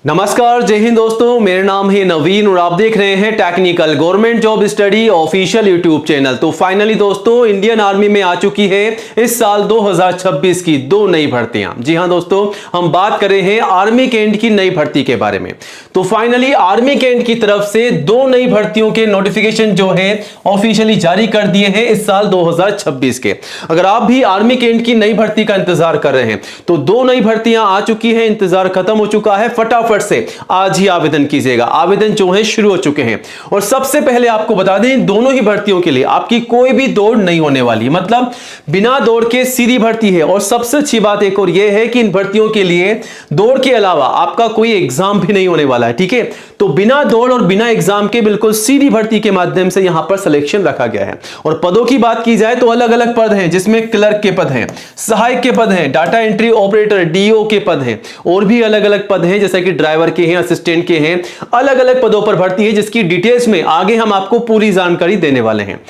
नमस्कार, जय हिंद दोस्तों। मेरा नाम है नवीन और आप देख रहे हैं technical government job study official YouTube channel. तो फाइनली दोस्तों, इंडियन आर्मी में आ चुकी है इस साल 2026 की दो नई भर्तियां। जी हां दोस्तों, हम बात कर रहे हैं आर्मी कैंट की नई भर्ती के बारे में। तो फाइनली आर्मी कैंट की तरफ से दो नई भर्तियों के नोटिफिकेशन जो है ऑफिशियली जारी कर दिए हैं इस साल 2026 के। अगर आप भी आर्मी कैंट की नई भर्ती का इंतजार कर रहे हैं तो दो नई भर्तियां आ चुकी है, इंतजार खत्म हो चुका है। फटाफट से आज ही आवेदन कीजिएगा। आवेदन जो है शुरू हो चुके हैं। और सबसे पहले आपको बता दें, दोनों ही भर्तियों के लिए आपकी कोई भी दौड़ नहीं होने वाली, मतलब बिना दौड़ के सीधी भर्ती है। और सबसे अच्छी बात एक और यह है कि इन भर्तियों के लिए दौड़ के अलावा आपका कोई एग्जाम भी नहीं होने वाला है। ठीक है, तो बिना दौड़ और बिना एग्जाम के बिल्कुल सीधी भर्ती के माध्यम से यहां पर सिलेक्शन रखा गया है। और पदों की बात की जाए तो अलग अलग पद हैं, जिसमें क्लर्क के पद हैं, सहायक के पद हैं, डाटा एंट्री ऑपरेटर डीओ के पद हैं, और भी अलग अलग पद हैं जैसे कि ड्राइवर के हैं, असिस्टेंट के हैं। अलग अलग पदों पर भर्ती है, जिसकी डिटेल्स में आगे हम आपको पूरी जानकारी देने वाले हैं।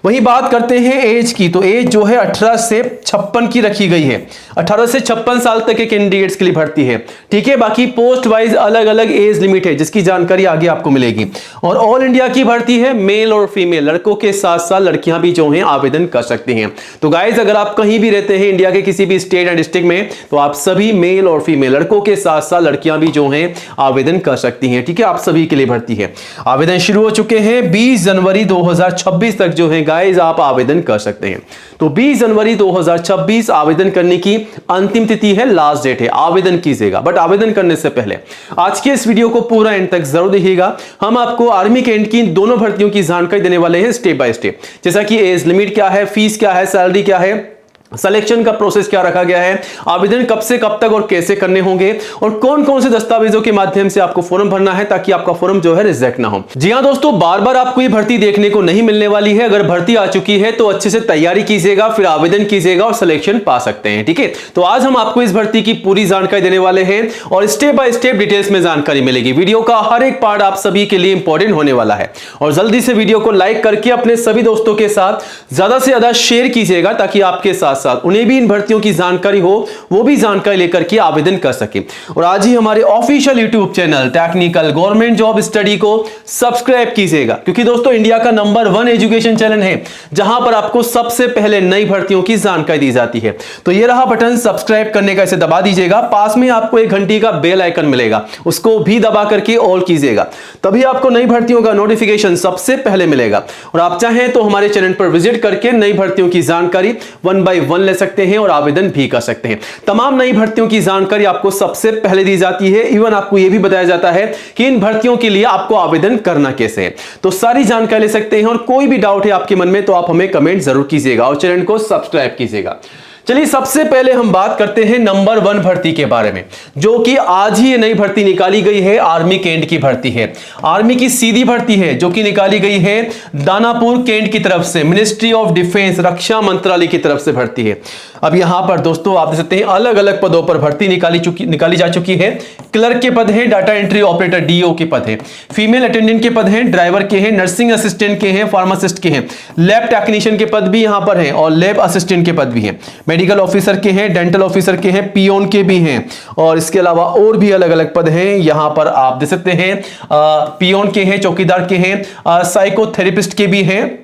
वहीं बात करते हैं एज की, तो एज जो है 18 से 56 की रखी गई है। 18 से 56 साल तक के कैंडिडेट्स के लिए भर्ती है। ठीक है, बाकी पोस्ट वाइज अलग अलग एज लिमिट है, जिसकी जानकारी आगे आपको मिलेगी। और ऑल इंडिया की भर्ती है, मेल और फीमेल, लड़कों के साथ साथ लड़कियां भी जो हैं आवेदन कर सकती हैं। तो गाइज, अगर आप कहीं भी रहते हैं इंडिया के किसी भी स्टेट या डिस्ट्रिक्ट में, तो आप सभी मेल और फीमेल, लड़कों के साथ साथ लड़कियां भी जो हैं आवेदन कर सकती हैं। ठीक है, आप सभी के लिए भर्ती है। आवेदन शुरू हो चुके हैं। 20 जनवरी 2026 तक जो है गाइज आप आवेदन कर सकते हैं। तो 20 जनवरी 2026 आवेदन करने की अंतिम तिथि है, लास्ट डेट है। आवेदन कीजिएगा। बट आवेदन करने से पहले आज के इस वीडियो को पूरा एंड तक जरूर देखिएगा। हम आपको आर्मी कैंट की दोनों भर्तियों की जानकारी देने वाले हैं स्टेप बाय स्टेप, जैसा कि एज लिमिट क्या है, फीस क्या है, सैलरी क्या है, सिलेक्शन का प्रोसेस क्या रखा गया है, आवेदन कब से कब तक और कैसे करने होंगे, और कौन कौन से दस्तावेजों के माध्यम से आपको फॉर्म भरना है ताकि आपका फॉर्म जो है रिजेक्ट ना हो। जी हां दोस्तों, बार बार आपको ये भर्ती देखने को नहीं मिलने वाली है। अगर भर्ती आ चुकी है तो अच्छे से तैयारी कीजिएगा, फिर आवेदन कीजिएगा और सिलेक्शन पा सकते हैं। ठीक है, तो आज हम आपको इस भर्ती की पूरी जानकारी देने वाले हैं और स्टेप बाय स्टेप डिटेल्स में जानकारी मिलेगी। वीडियो का हर एक पार्ट आप सभी के लिए इंपॉर्टेंट होने वाला है। और जल्दी से वीडियो को लाइक करके अपने सभी दोस्तों के साथ ज्यादा से ज्यादा शेयर कीजिएगा, ताकि आपके साथ साथ उन्हें भी भर्तियों की जानकारी हो, वो भी जानकारी लेकर के आवेदन कर सके। और आज ही हमारे official YouTube channel technical government job study को सब्सक्राइब कीजिएगा, क्योंकि दोस्तों इंडिया का नंबर 1 एजुकेशन चैनल है जहां पर आपको सबसे पहले नई भर्तियों की जानकारी दी जाती है। तो ये रहा बटन सब्सक्राइब करने का, इसे दबा दीजिएगा। पास में आपको एक घंटी का बेल आइकन मिलेगा, उसको भी दबा करके ऑल कीजिएगा, तभी आपको नई भर्तियों का नोटिफिकेशन सबसे पहले मिलेगा। और आप चाहें तो हमारे चैनल पर विजिट करके नई भर्तियों की जानकारी 1 बाय 1 ले सकते हैं और आवेदन भी कर सकते हैं। तमाम नई भर्तियों की जानकारी आपको सबसे पहले दी जाती है। इवन आपको यह भी बताया जाता है कि इन भर्तियों के लिए आपको आवेदन करना कैसे है। तो सारी जानकारी ले सकते हैं। और कोई भी डाउट है आपके मन में तो आप हमें कमेंट जरूर कीजिएगा और चैनल को सब्सक्राइब कीजिएगा। चलिए, सबसे पहले हम बात करते हैं नंबर 1 भर्ती के बारे में, जो कि आज ही ये नई भर्ती निकाली गई है। आर्मी कैंट की भर्ती है, आर्मी की सीधी भर्ती है, जो कि निकाली गई है दानापुर कैंट की तरफ से, मिनिस्ट्री ऑफ डिफेंस, रक्षा मंत्रालय की तरफ से भर्ती है। अब यहां पर दोस्तों आप देख सकते हैं अलग अलग पदों पर भर्ती निकाली जा चुकी है। क्लर्क के पद हैं, डाटा एंट्री ऑपरेटर डीओ के पद हैं, फीमेल अटेंडेंट के पद हैं, ड्राइवर के हैं, नर्सिंग असिस्टेंट के हैं, फार्मासिस्ट के हैं, लैब टेक्नीशियन के पद भी यहां पर हैं और लैब असिस्टेंट के पद भी हैं, मेडिकल ऑफिसर के हैं, डेंटल ऑफिसर के हैं, पियोन के भी हैं। और इसके अलावा और भी अलग अलग पद हैं। यहां पर आप देख सकते हैं पियोन के हैं, चौकीदार के हैं, साइकोथेरेपिस्ट के भी हैं,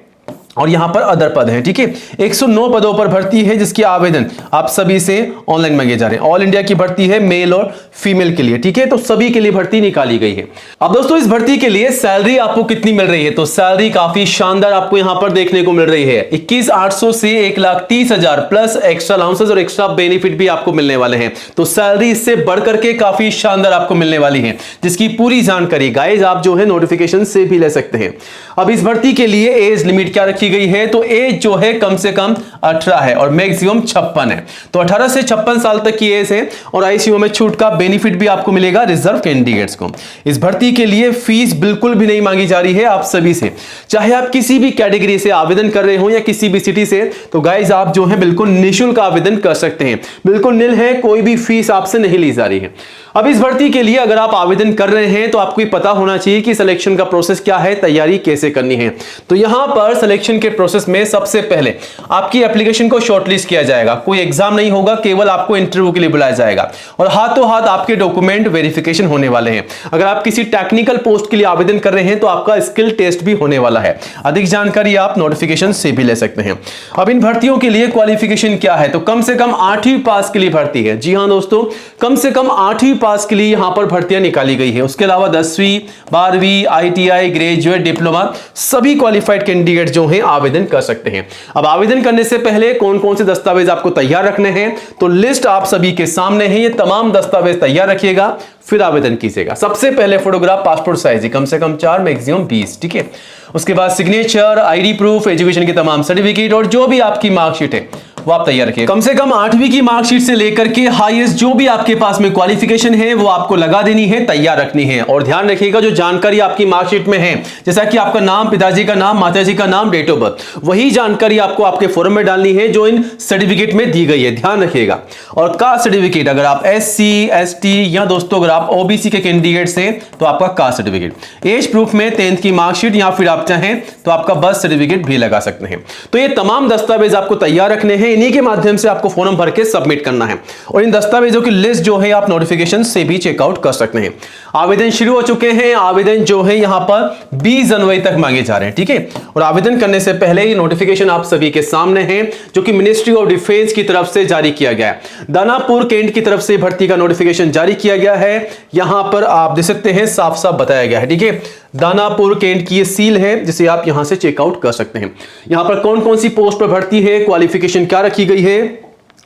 और यहां पर अदर पद हैं। ठीक है, 109 पदों पर भर्ती है, जिसकी आवेदन आप सभी से ऑनलाइन मांगे जा रहे हैं। ऑल इंडिया की भर्ती है, मेल और फीमेल के लिए। ठीक है, तो सभी के लिए भर्ती निकाली गई है। अब दोस्तों, इस भर्ती के लिए सैलरी आपको कितनी मिल रही है, तो सैलरी काफी शानदार आपको यहां पर देखने को मिल रही है। 21,800 से 1,30,000 प्लस एक्स्ट्रा अलाउंसेस और एक्स्ट्रा बेनिफिट भी आपको मिलने वाले हैं। तो सैलरी इससे बढ़कर के काफी शानदार आपको मिलने वाली है, जिसकी पूरी जानकारी गाइज आप जो है नोटिफिकेशन से भी ले सकते हैं। अब इस भर्ती के लिए एज लिमिट क्या रखी गई है, तो एज जो है कम से कम 18 है और मैक्सिमम 56 है। तो 18 से 56 साल तक की एज है। और आईसीयू में छूट का बेनिफिट भी आपको मिलेगा रिजर्व कैंडिडेट्स को। इस भर्ती के लिए फीस बिल्कुल भी नहीं मांगी जा रही है आप सभी से, चाहे आप किसी भी कैटेगरी से आवेदन कर रहे हो या किसी भी सिटी से। तो गाइज आप जो है बिल्कुल निःशुल्क आवेदन कर सकते हैं, बिल्कुल निल है, कोई भी फीस आपसे नहीं ली जा रही है। अब इस भर्ती के लिए अगर आप आवेदन कर रहे हैं तो आपको पता होना चाहिए कि सिलेक्शन का प्रोसेस क्या है, तैयारी कैसे करनी है। तो यहां पर सिलेक्शन एडमिशन के प्रोसेस में सबसे पहले आपकी एप्लीकेशन को शॉर्टलिस्ट किया जाएगा। कोई एग्जाम नहीं होगा, केवल आपको इंटरव्यू के लिए बुलाया जाएगा और हाथों हाथ आपके डॉक्यूमेंट वेरिफिकेशन होने वाले हैं। अगर आप किसी टेक्निकल पोस्ट के लिए आवेदन कर रहे हैं तो आपका स्किल टेस्ट भी होने वाला है। अधिक जानकारी आप नोटिफिकेशन से भी ले सकते हैं। अब इन भर्तियों के लिए क्वालिफिकेशन क्या है, तो कम से कम 8वीं पास के लिए भर्ती है। जी हां दोस्तों, कम से कम 8वीं पास के लिए यहां पर भर्तियां निकाली गई है। उसके अलावा 10वीं, 12वीं, ITI, ग्रेजुएट, डिप्लोमा सभी क्वालिफाइड कैंडिडेट जो हैं आवेदन कर सकते हैं। अब आवेदन करने से पहले कौन कौन से दस्तावेज आपको तैयार रखने हैं, तो लिस्ट आप सभी के सामने है। ये तमाम दस्तावेज तैयार रखिएगा, फिर आवेदन कीजिएगा। सबसे पहले फोटोग्राफ पासपोर्ट साइज कम से कम 4, मैक्सिमम 20, ठीक है। उसके बाद सिग्नेचर, ID प्रूफ, एजुकेशन के तमाम सर्टिफिकेट और जो भी आपकी मार्कशीट है वो आप तैयार रखिए। कम से कम 8वीं की मार्कशीट से लेकर के हाईएस्ट जो भी आपके पास में क्वालिफिकेशन है वो आपको लगा देनी है, तैयार रखनी है। और ध्यान रखिएगा जो जानकारी आपकी मार्कशीट में है, जैसा कि आपका नाम, पिताजी का नाम, माताजी का नाम, डेट ऑफ बर्थ, वही जानकारी आपको आपके फॉर्म में डालनी है जो इन सर्टिफिकेट में दी गई है। ध्यान रखिएगा। और कास्ट सर्टिफिकेट, अगर आप SC, ST या दोस्तों अगर आप OBC के कैंडिडेट्स हैं तो आपका कास्ट सर्टिफिकेट। एज प्रूफ में 10th की मार्कशीट या फिर आप चाहें तो आपका बर्थ सर्टिफिकेट भी लगा सकते हैं। तो ये तमाम दस्तावेज आपको तैयार रखने हैं। इन्हीं के माध्यम से आपको फॉर्म भर के सबमिट करना है और इन दस्तावेजों की लिस्ट जो है आप नोटिफिकेशन से भी चेकआउट कर सकते हैं। आवेदन शुरू हो चुके हैं। आवेदन जो है यहां पर 20 जनवरी तक मांगे जा रहे हैं, ठीक है। और आवेदन करने से पहले ये नोटिफिकेशन आप सभी के सामने है जो कि मिनिस्ट्री ऑफ डिफेंस की तरफ से जारी किया गया है। दानापुर कैंट की तरफ से भर्ती का नोटिफिकेशन जारी किया गया है। यहां पर आप देख सकते हैं साफ साफ बताया गया है, ठीक है। दानापुर कैंट की ये सील है जिसे आप यहां से चेकआउट कर सकते हैं। यहां पर कौन कौन सी पोस्ट पर भर्ती है, क्वालिफिकेशन क्या रखी गई है,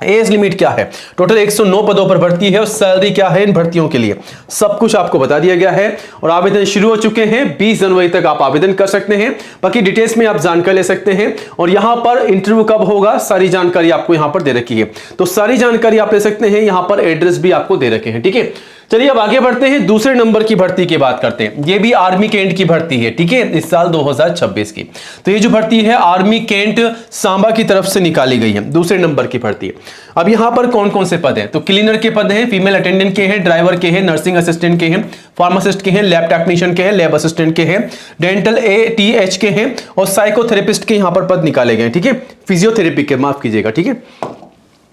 एज लिमिट क्या है, टोटल 109 पदों पर भर्ती है और सैलरी क्या है इन भर्तियों के लिए, सब कुछ आपको बता दिया गया है। और आवेदन शुरू हो चुके हैं। 20 जनवरी तक आप आवेदन कर सकते हैं। बाकी डिटेल्स में आप जानकारी ले सकते हैं। और यहां पर इंटरव्यू कब होगा सारी जानकारी आपको यहां पर दे रखी है, तो सारी जानकारी आप ले सकते हैं। यहां पर एड्रेस भी आपको दे रखे हैं, ठीक है। चलिए अब आगे बढ़ते हैं, दूसरे नंबर की भर्ती की बात करते हैं। ये भी आर्मी कैंट की भर्ती है, ठीक है, इस साल 2026 की। तो ये जो भर्ती है आर्मी कैंट सांबा की तरफ से निकाली गई है, दूसरे नंबर की भर्ती है। अब यहां पर कौन कौन से पद हैं, तो क्लीनर के पद हैं, फीमेल अटेंडेंट के हैं, ड्राइवर के हैं, नर्सिंग असिस्टेंट के हैं, फार्मासिस्ट के हैं, लैब टेक्नीशियन के हैं, लैब असिस्टेंट के हैं, डेंटल ATH के हैं और साइकोथेरेपिस्ट के यहां पर पद निकाले गए, ठीक है। फिजियोथेरेपी के, माफ कीजिएगा, ठीक है।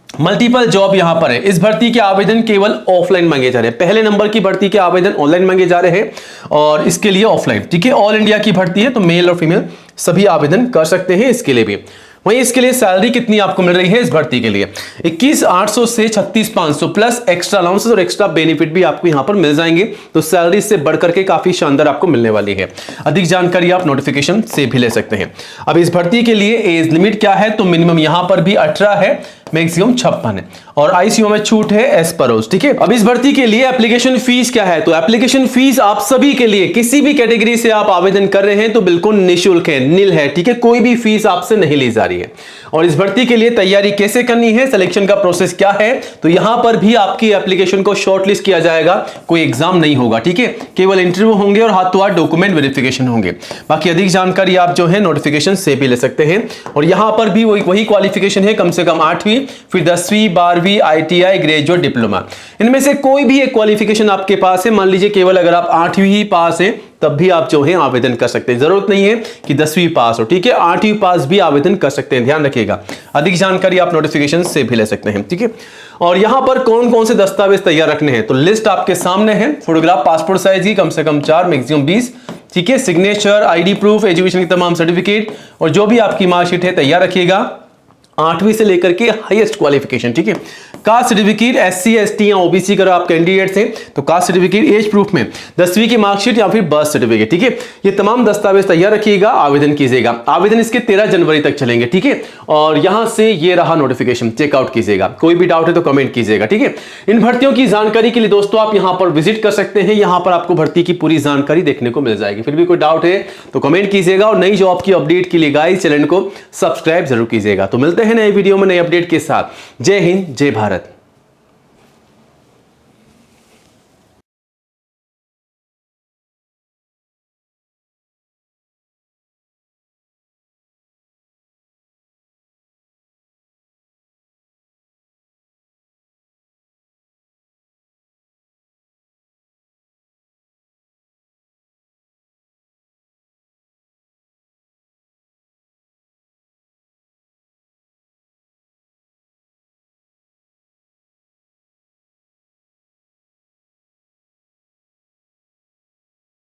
मल्टीपल जॉब यहां पर है। इस भर्ती के आवेदन केवल ऑफलाइन मांगे जा रहे हैं। पहले नंबर की भर्ती के आवेदन ऑनलाइन मांगे जा रहे हैं और इसके लिए ऑफलाइन, ठीक है। ऑल इंडिया की भर्ती है तो मेल और फीमेल सभी आवेदन कर सकते हैं इसके लिए भी। वहीं इसके लिए सैलरी कितनी आपको मिल रही है इस भर्ती के लिए, 21,800 से 36,500 प्लस एक्स्ट्रा अलाउंसेस और एक्स्ट्रा बेनिफिट भी आपको यहां पर मिल जाएंगे। तो सैलरी से बढ़कर के काफी शानदार आपको मिलने वाली है। अधिक जानकारी आप नोटिफिकेशन से भी ले सकते हैं। अब इस भर्ती के लिए एज लिमिट क्या है, तो मिनिमम यहां पर भी 18 है, मैक्सिमम 56 है और ICU में छूट है एज पर रोज, ठीक है। अब इस भर्ती के लिए एप्लीकेशन फीस क्या है, तो एप्लीकेशन फीस आप सभी के लिए किसी भी कैटेगरी से आप आवेदन कर रहे हैं तो बिल्कुल निःशुल्क है, निल है, ठीक है। कोई भी फीस आपसे नहीं ली जा रही है। और इस भर्ती के लिए तैयारी कैसे करनी है, सिलेक्शन का प्रोसेस क्या है, तो यहां पर भी आपकी एप्लीकेशन को शॉर्टलिस्ट किया जाएगा। कोई एग्जाम नहीं होगा, ठीक है, केवल इंटरव्यू होंगे और हाथों हाथ डॉक्यूमेंट वेरिफिकेशन होंगे। बाकी अधिक जानकारी आप जो है नोटिफिकेशन से भी ले सकते हैं। और यहां पर भी वही क्वालिफिकेशन है, कम से कम 8वीं, फिर 10वीं, 12वीं, ITI, ग्रेजुएट, डिप्लोमा, इनमें से कोई भी एक क्वालिफिकेशन आपके पास है। मान लीजिए केवल अगर आप 8वीं ही पास है तब भी आप जो है आवेदन कर सकते हैं। जरूरत नहीं है कि 10वीं पास हो, ठीक है, 8वीं पास भी आवेदन कर सकते हैं। ध्यान रखिएगा। अधिक जानकारी आप नोटिफिकेशन से भी ले सकते हैं, ठीक है। और यहां पर कौन कौन से दस्तावेज तैयार रखने हैं, तो लिस्ट आपके सामने है। फोटोग्राफ पासपोर्ट साइज की कम से कम 4, मैक्सिमम 20, ठीक है। सिग्नेचर, ID प्रूफ, एजुकेशन के तमाम सर्टिफिकेट और जो भी आपकी मार्कशीट है तैयार रखिएगा। 8वीं से लेकर के हाईएस्ट क्वालिफिकेशन, ठीक है। कास्ट सर्टिफिकेट SC ST या OBC अगर आप कैंडिडेट्स हैं तो कास्ट सर्टिफिकेट, एज प्रूफ में 10वीं की मार्कशीट या फिर बर्थ सर्टिफिकेट, ठीक है। ये तमाम दस्तावेज तैयार रखिएगा, आवेदन कीजिएगा। आवेदन इसके 13 जनवरी तक चलेंगे, ठीक है। और यहां से ये रहा नोटिफिकेशन, चेकआउट कीजिएगा। कोई भी डाउट है तो कमेंट कीजिएगा, ठीक है। इन भर्तियों की जानकारी के लिए दोस्तों आप यहां पर विजिट कर सकते हैं। यहां पर आपको भर्ती की पूरी जानकारी देखने को मिल जाएगी। फिर भी कोई डाउट है तो कमेंट कीजिएगा और नई जॉब की अपडेट के लिए गाइस चैनल को सब्सक्राइब जरूर कीजिएगा। तो मिलते हैं नए वीडियो में नए अपडेट के साथ। जय हिंद, जय भारत।